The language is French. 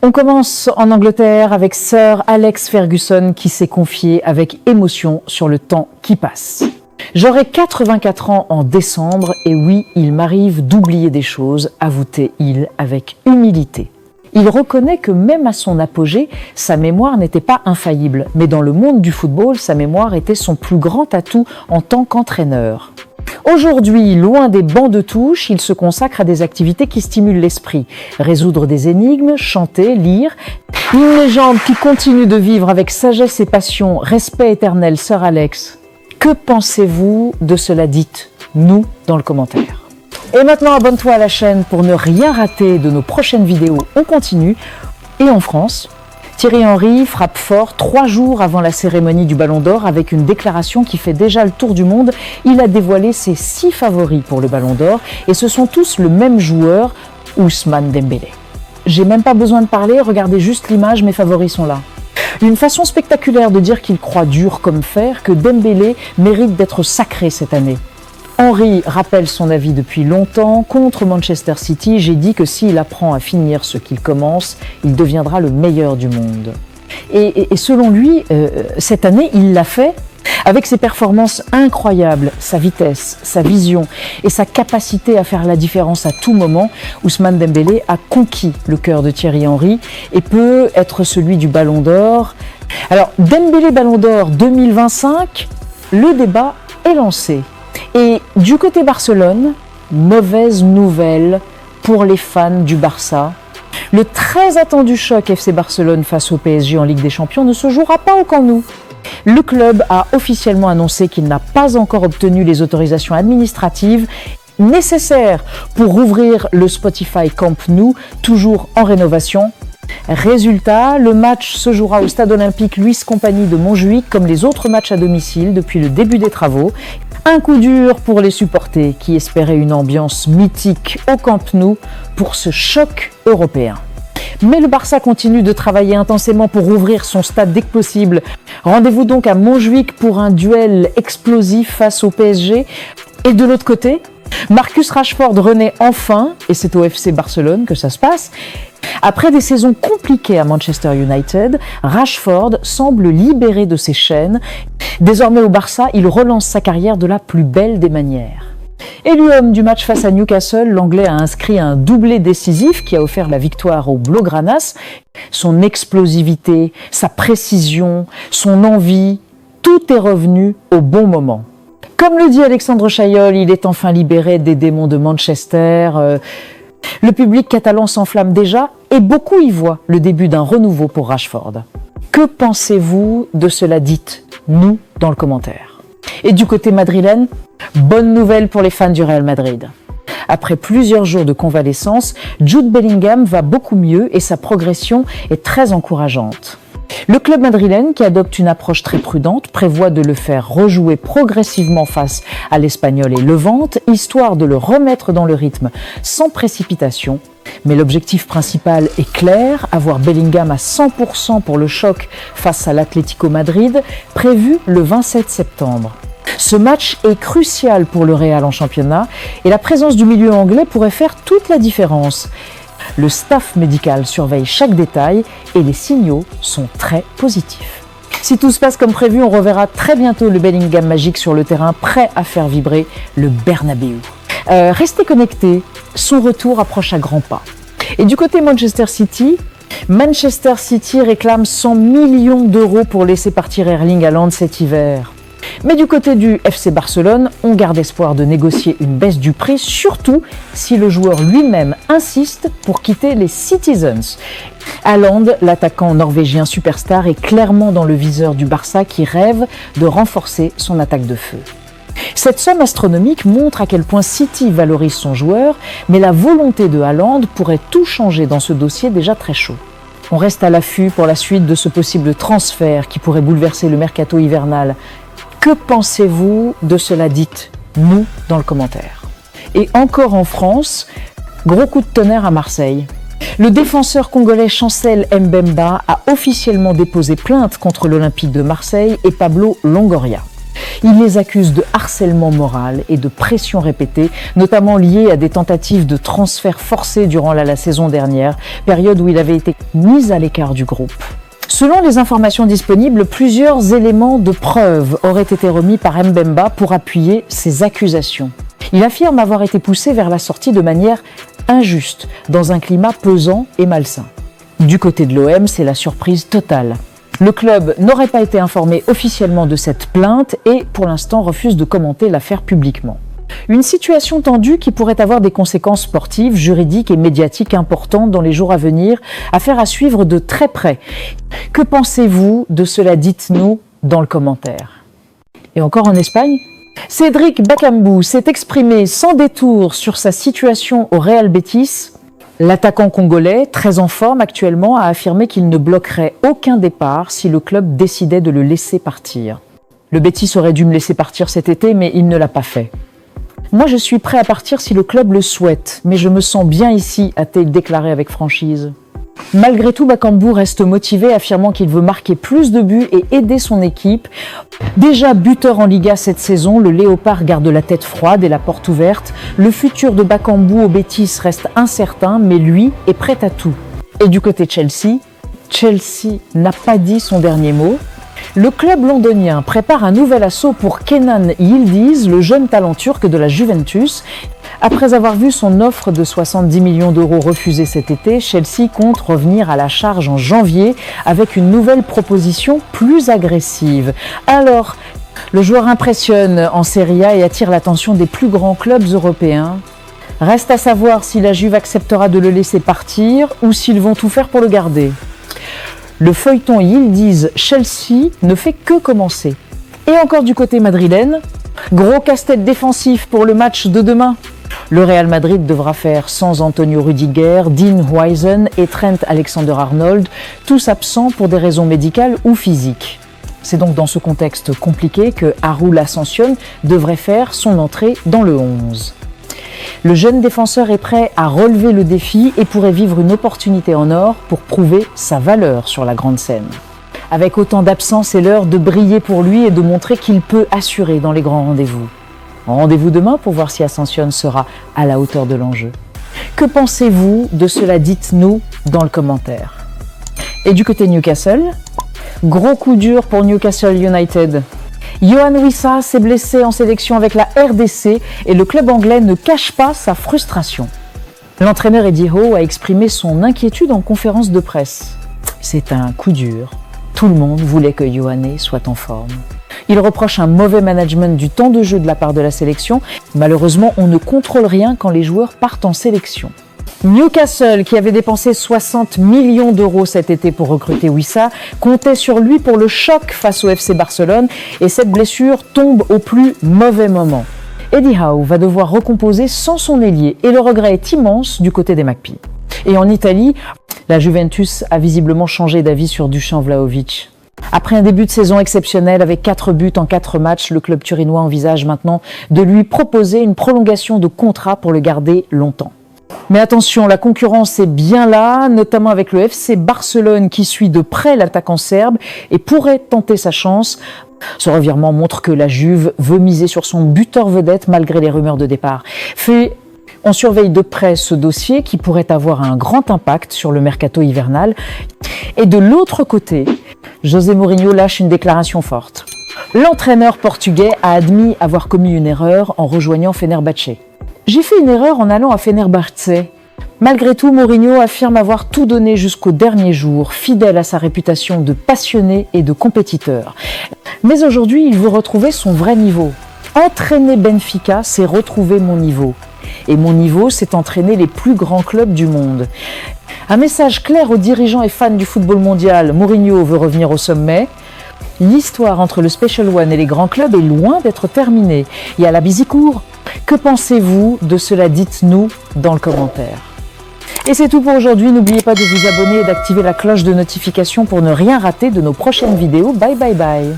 On commence en Angleterre avec Sir Alex Ferguson qui s'est confié avec émotion sur le temps qui passe. J'aurai 84 ans en décembre et oui, il m'arrive d'oublier des choses, avoue-t-il avec humilité. Il reconnaît que même à son apogée, sa mémoire n'était pas infaillible, mais dans le monde du football, sa mémoire était son plus grand atout en tant qu'entraîneur. Aujourd'hui, loin des bancs de touche, il se consacre à des activités qui stimulent l'esprit. Résoudre des énigmes, chanter, lire. Une légende qui continue de vivre avec sagesse et passion. Respect éternel, Sir Alex. Que pensez-vous de cela? Dites-nous dans le commentaire. Et maintenant, abonne-toi à la chaîne pour ne rien rater de nos prochaines vidéos. On continue. Et en France, Thierry Henry frappe fort 3 jours avant la cérémonie du Ballon d'Or avec une déclaration qui fait déjà le tour du monde. Il a dévoilé ses 6 favoris pour le Ballon d'Or et ce sont tous le même joueur, Ousmane Dembélé. J'ai même pas besoin de parler, regardez juste l'image, mes favoris sont là. Une façon spectaculaire de dire qu'il croit dur comme fer que Dembélé mérite d'être sacré cette année. Henry rappelle son avis depuis longtemps. Contre Manchester City, j'ai dit que s'il apprend à finir ce qu'il commence, il deviendra le meilleur du monde. Et selon lui, cette année, il l'a fait avec ses performances incroyables, sa vitesse, sa vision et sa capacité à faire la différence à tout moment. Ousmane Dembélé a conquis le cœur de Thierry Henry et peut être celui du Ballon d'Or. Alors, Dembélé Ballon d'Or 2025, le débat est lancé. Et du côté Barcelone, mauvaise nouvelle pour les fans du Barça. Le très attendu choc FC Barcelone face au PSG en Ligue des Champions ne se jouera pas au Camp Nou. Le club a officiellement annoncé qu'il n'a pas encore obtenu les autorisations administratives nécessaires pour rouvrir le Spotify Camp Nou, toujours en rénovation. Résultat, le match se jouera au stade olympique Luis Compagnie de Montjuïc comme les autres matchs à domicile depuis le début des travaux. Un coup dur pour les supporters qui espéraient une ambiance mythique au Camp Nou pour ce choc européen. Mais le Barça continue de travailler intensément pour ouvrir son stade dès que possible. Rendez-vous donc à Montjuïc pour un duel explosif face au PSG. Et de l'autre côté, Marcus Rashford renaît enfin, et c'est au FC Barcelone que ça se passe. Après des saisons compliquées à Manchester United, Rashford semble libéré de ses chaînes. Désormais au Barça, il relance sa carrière de la plus belle des manières. Élu homme du match face à Newcastle, l'Anglais a inscrit un doublé décisif qui a offert la victoire aux Blaugranas. Son explosivité, sa précision, son envie, tout est revenu au bon moment. Comme le dit Alexandre Chayol, il est enfin libéré des démons de Manchester. Le public catalan s'enflamme déjà et beaucoup y voient le début d'un renouveau pour Rashford. Que pensez-vous de cela? Dites-nous dans le commentaire. Et du côté madrilène, bonne nouvelle pour les fans du Real Madrid. Après plusieurs jours de convalescence, Jude Bellingham va beaucoup mieux et sa progression est très encourageante. Le club madrilène, qui adopte une approche très prudente, prévoit de le faire rejouer progressivement face à l'Espagnol et Levante, histoire de le remettre dans le rythme sans précipitation. Mais l'objectif principal est clair, avoir Bellingham à 100% pour le choc face à l'Atlético Madrid, prévu le 27 septembre. Ce match est crucial pour le Real en championnat et la présence du milieu anglais pourrait faire toute la différence. Le staff médical surveille chaque détail et les signaux sont très positifs. Si tout se passe comme prévu, on reverra très bientôt le Bellingham magique sur le terrain, prêt à faire vibrer le Bernabéu. Restez connectés, son retour approche à grands pas. Et du côté Manchester City réclame 100 millions d'euros pour laisser partir Erling Haaland cet hiver. Mais du côté du FC Barcelone, on garde espoir de négocier une baisse du prix, surtout si le joueur lui-même insiste pour quitter les Citizens. Haaland, l'attaquant norvégien superstar, est clairement dans le viseur du Barça qui rêve de renforcer son attaque de feu. Cette somme astronomique montre à quel point City valorise son joueur, mais la volonté de Haaland pourrait tout changer dans ce dossier déjà très chaud. On reste à l'affût pour la suite de ce possible transfert qui pourrait bouleverser le mercato hivernal. Que pensez-vous de cela? Dites-nous dans le commentaire. Et encore en France, gros coup de tonnerre à Marseille. Le défenseur congolais Chancel Mbemba a officiellement déposé plainte contre l'Olympique de Marseille et Pablo Longoria. Il les accuse de harcèlement moral et de pression répétée, notamment liée à des tentatives de transfert forcé durant la saison dernière, période où il avait été mis à l'écart du groupe. Selon les informations disponibles, plusieurs éléments de preuve auraient été remis par Mbemba pour appuyer ces accusations. Il affirme avoir été poussé vers la sortie de manière injuste, dans un climat pesant et malsain. Du côté de l'OM, c'est la surprise totale. Le club n'aurait pas été informé officiellement de cette plainte et, pour l'instant, refuse de commenter l'affaire publiquement. Une situation tendue qui pourrait avoir des conséquences sportives, juridiques et médiatiques importantes dans les jours à venir, affaire à suivre de très près. Que pensez-vous de cela? Dites-nous dans le commentaire. Et encore en Espagne, Cédric Bakambu s'est exprimé sans détour sur sa situation au Real Betis. L'attaquant congolais, très en forme actuellement, a affirmé qu'il ne bloquerait aucun départ si le club décidait de le laisser partir. Le Betis aurait dû me laisser partir cet été, mais il ne l'a pas fait. Moi, je suis prêt à partir si le club le souhaite, mais je me sens bien ici, a-t-il déclaré avec franchise. Malgré tout, Bakambu reste motivé, affirmant qu'il veut marquer plus de buts et aider son équipe. Déjà buteur en Liga cette saison, le Léopard garde la tête froide et la porte ouverte. Le futur de Bakambu au Betis reste incertain, mais lui est prêt à tout. Et du côté de Chelsea n'a pas dit son dernier mot. Le club londonien prépare un nouvel assaut pour Kenan Yildiz, le jeune talent turc de la Juventus. Après avoir vu son offre de 70 millions d'euros refusée cet été, Chelsea compte revenir à la charge en janvier avec une nouvelle proposition plus agressive. Alors, le joueur impressionne en Serie A et attire l'attention des plus grands clubs européens. Reste à savoir si la Juve acceptera de le laisser partir ou s'ils vont tout faire pour le garder. Le feuilleton Yildiz-Chelsea ne fait que commencer. Et encore du côté madrilène, gros casse-tête défensif pour le match de demain. Le Real Madrid devra faire sans Antonio Rudiger, Dean Huijsen et Trent Alexander-Arnold, tous absents pour des raisons médicales ou physiques. C'est donc dans ce contexte compliqué que Raúl Asensio devrait faire son entrée dans le 11. Le jeune défenseur est prêt à relever le défi et pourrait vivre une opportunité en or pour prouver sa valeur sur la grande scène. Avec autant d'absence, c'est l'heure de briller pour lui et de montrer qu'il peut assurer dans les grands rendez-vous. Rendez-vous demain pour voir si Asensio sera à la hauteur de l'enjeu. Que pensez-vous de cela? Dites-nous dans le commentaire. Et du côté Newcastle, gros coup dur pour Newcastle United. Yoane Wissa s'est blessé en sélection avec la RDC et le club anglais ne cache pas sa frustration. L'entraîneur Eddie Howe a exprimé son inquiétude en conférence de presse. C'est un coup dur. Tout le monde voulait que Yoane soit en forme. Il reproche un mauvais management du temps de jeu de la part de la sélection. Malheureusement, on ne contrôle rien quand les joueurs partent en sélection. Newcastle, qui avait dépensé 60 millions d'euros cet été pour recruter Wissa, comptait sur lui pour le choc face au FC Barcelone et cette blessure tombe au plus mauvais moment. Eddie Howe va devoir recomposer sans son ailier et le regret est immense du côté des Magpies. Et en Italie, la Juventus a visiblement changé d'avis sur Dusan Vlahovic. Après un début de saison exceptionnel avec 4 buts en 4 matchs, le club turinois envisage maintenant de lui proposer une prolongation de contrat pour le garder longtemps. Mais attention, la concurrence est bien là, notamment avec le FC Barcelone qui suit de près l'attaquant serbe et pourrait tenter sa chance. Ce revirement montre que la Juve veut miser sur son buteur vedette malgré les rumeurs de départ. On surveille de près ce dossier qui pourrait avoir un grand impact sur le mercato hivernal. Et de l'autre côté, José Mourinho lâche une déclaration forte. L'entraîneur portugais a admis avoir commis une erreur en rejoignant Fenerbahçe. J'ai fait une erreur en allant à Fenerbahçe. Malgré tout, Mourinho affirme avoir tout donné jusqu'au dernier jour, fidèle à sa réputation de passionné et de compétiteur. Mais aujourd'hui, il veut retrouver son vrai niveau. Entraîner Benfica, c'est retrouver mon niveau. Et mon niveau, c'est entraîner les plus grands clubs du monde. Un message clair aux dirigeants et fans du football mondial, Mourinho veut revenir au sommet. L'histoire entre le Special One et les grands clubs est loin d'être terminée. Il y a la Bisicourt. Que pensez-vous de cela? Dites-nous dans le commentaire. Et c'est tout pour aujourd'hui. N'oubliez pas de vous abonner et d'activer la cloche de notification pour ne rien rater de nos prochaines vidéos. Bye bye bye.